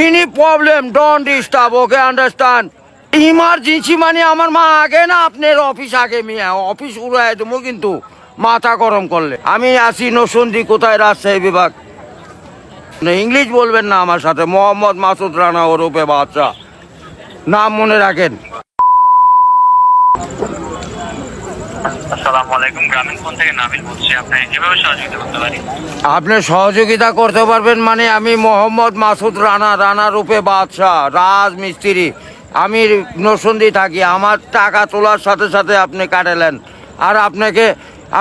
Any problem, don't disturb, okay, understand? Emergency মানে আমার মা আগে না আপনার অফিস আগে মিয়া অফিস উড়াই দেবো কিন্তু মাথা গরম করলে আমি আসি নসন্দি কোথায় রাজশাহী বিভাগ ইংলিশ বলবেন না আমার সাথে মোহাম্মদ মাসুদ রানা ওরফে বাদশা নাম মনে রাখেন। আসসালামু আলাইকুম, গ্রামীণ ফোন থেকে নাবিল বলছি। আপনি কিভাবে সহযোগিতা করতে পারি? আপনি সহযোগিতা করতে পারবেন মানে আমি মোহাম্মদ মাসুদ রানা রূপে বাদশাহ রাজমিস্ত্রি। আমি নরসিংদী থাকি। আমার টাকা তোলার সাথে সাথে আপনি কাটালেন আর আপনাকে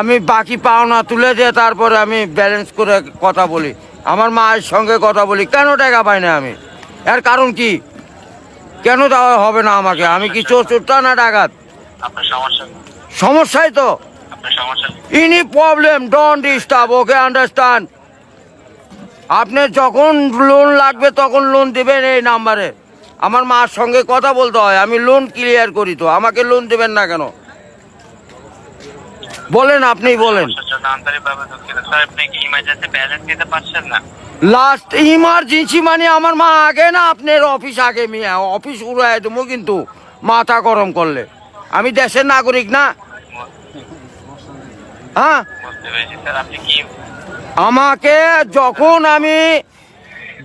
আমি বাকি পাওনা তুলে দিয়ে তারপরে আমি ব্যালেন্স করে কথা বলি, আমার মায়ের সঙ্গে কথা বলি। কেন টাকা পাই না আমি? এর কারণ কি? কেন দেওয়া হবে না আমাকে? আমি কি চোরটা না ডাকাত? আপনার সমস্যা? সমস্যাই তো। আপনার সমস্যা? Any problem, don't disturb, okay, understand? আপনি যখন লোন লাগবে তখন লোন দেবেন এই নাম্বারে। আমার মার সঙ্গে কথা বলতে হয়, আমি লোন ক্লিয়ার করি। তো আমাকে লোন দেবেন না কেন বলেন? আপনি বলেন। আপনি কি ইমার্জেন্সি ব্যালেন্স দিতে পারছেন না? লাস্ট ইমার্জেন্সি মানে আমার মা আগে না আপনার অফিস আগে মিয়া অফিস উড়াই দেবো কিন্তু মাথা গরম করলে। আমি দেশের নাগরিক না? হ্যাঁ, বুঝতে পেরেছি স্যার। আপনি কি আমাকে যখন আমি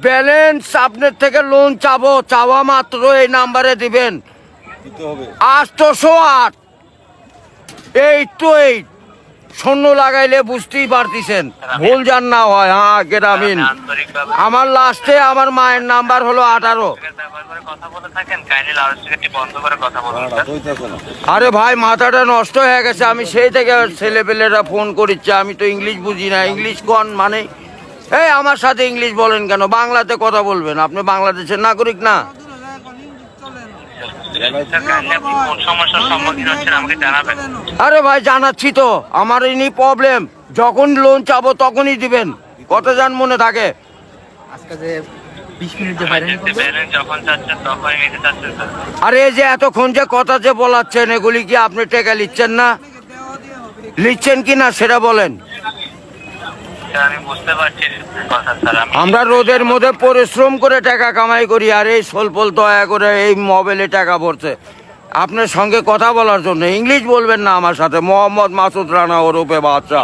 ব্যালেন্স আপনার থেকে লোন চাবো, চাওয়া মাত্র এই নাম্বারে দিবেন 808 শূন্য লাগাইলে বুঝতেই পারতেছেন, ভুল যান না হয়। হ্যাঁ, গ্রামীণ। আমার লাস্টে আমার মায়ের নাম্বার হলো 18। ব্যবহার করে কথা বলে থাকেন, কাইন্ডলি লাউডস্পিকারটি বন্ধ করে কথা বলুন স্যার। আরে ভাই, মাথাটা নষ্ট হয়ে গেছে। আমি সেই থেকে ছেলেপেলেরা ফোন করিচ্ছে, আমি তো ইংলিশ বুঝি না। ইংলিশ কোন মানে? এই আমার সাথে ইংলিশ বলেন কেন? বাংলাতে কথা বলবেন। আপনি বাংলাদেশের নাগরিক না? আপনি কোন সমস্যার সম্মুখীন হচ্ছেন আমাকে জানাবেন। আরে ভাই, জানাচ্ছি তো। আমার এনি প্রবলেম, যখন লোন চাবো তখনই দিবেন। কত যান মনে থাকে? আজকে যে 20 মিনিট যে বাইরে ব্যালেন্স যখন চাচ্ছেন তখনই নিতে চাচ্ছেন স্যার। আরে এই যে এতক্ষণ যে কথা যে বলাচ্ছেন, এগুলি কি আপনি টাকা লিখছেন না? লিখছেন কি না সেটা বলেন। স্যার আমি বুঝতে পারছি কথা স্যার। আমরা রোদের মধ্যে পরিশ্রম করে টাকা কামাই করি, আর এই সোলপোল দয়া করে এই মোবাইলে টাকা ভরছে আপনার সঙ্গে কথা বলার জন্য। ইংলিশ বলবেন না আমার সাথে মোহাম্মদ মাসুদ রানা ওরফে বাদশা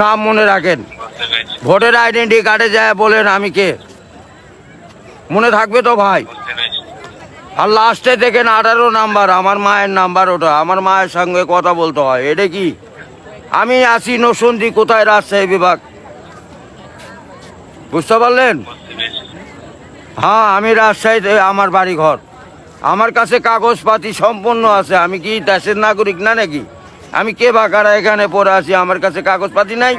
নাম মনে রাখেন। বুঝতে পেরেছি, ভোটার আইডেন্টি কার্ডে যায় বলেন আমি কে, মনে থাকবে তো ভাই? বুঝতে পেরেছি। আর লাস্টে দেখেন 18 নাম্বার, আমার মায়ের নাম্বার। ওটা আমার মায়ের সঙ্গে কথা বলতে হয়। এটা কি? আমি আসি নরসিংদী কোথায় রাজশাহী বিভাগ, বুঝতে পারলেন? বুঝতে পেরেছি। হ্যাঁ, আমি রাজশাহীতে আমার বাড়ি ঘর। আমার কাছে কাগজপাতি সম্পূর্ণ আছে। আমি কি দেশের নাগরিক না নাকি? আমি কে বাকারা এখানে পড়ে আছি, আমার কাছে কাগজপাতি নাই,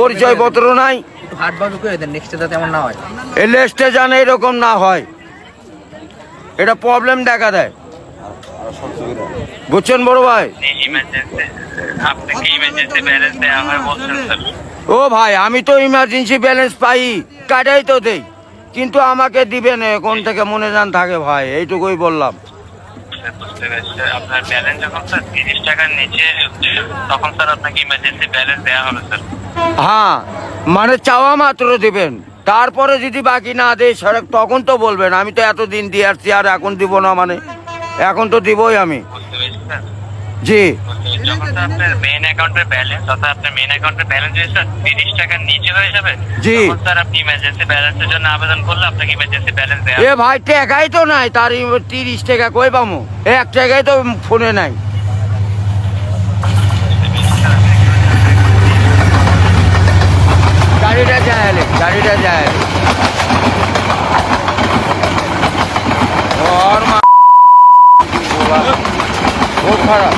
পরিচয়পত্র নাই। একটু হাট বাজু করে দেন, নেক্সটে যাতে এমন না হয়। এই লিস্টে জানে এরকম না হয়, এটা প্রবলেম দেখা দেয়। বুঝছেন বড় ভাই? আপনি কি ইমার্জেন্সি ব্যালেন্স দেওয়া হয় বলছেন স্যার? ও ভাই, আমি তো ইমার্জেন্সি ব্যালেন্স পাই, কাটাই তো দেই, কিন্তু আমাকে দিবেন কোন থেকে মনে যান থাকে ভাই, এইটুকুই বললাম। বুঝতে পেরেছি স্যার। আপনার ব্যালেন্স যখন স্যার 30 টাকার নিচে তখন স্যার আপনাকে ইমার্জেন্সি ব্যালেন্স দেওয়া হবে স্যার। হ্যাঁ, মানে চাওয়া মাত্র দিবেন, তারপরে যদি বাকি না দেয় সড়ক তখন তো বলবেন। আমি তো এতদিন দিয়ে আসছি, আর এখন দিব না মানে? এখন তো দিবই আমি। বুঝতে পেরেছি স্যার। জি, যখন স্যার আপনার মেইন অ্যাকাউন্টের ব্যালেন্স অর্থাৎ আপনার মেইন অ্যাকাউন্টের ব্যালেন্স যদি স্যার 30 টাকার নিচে হয়ে যাবে, জি। তখন স্যার আপনি ইমার্জেন্সি ব্যালেন্সের জন্য আবেদন করলে আপনাকে ইমার্জেন্সি ব্যালেন্স দেওয়া এ ভাই, টাকাই তো নাই, তার 30 টাকা কই পামু? 1 টাকাই তো ফোনে নাই। গাড়িটা যায় ওর মা খুব খারাপ।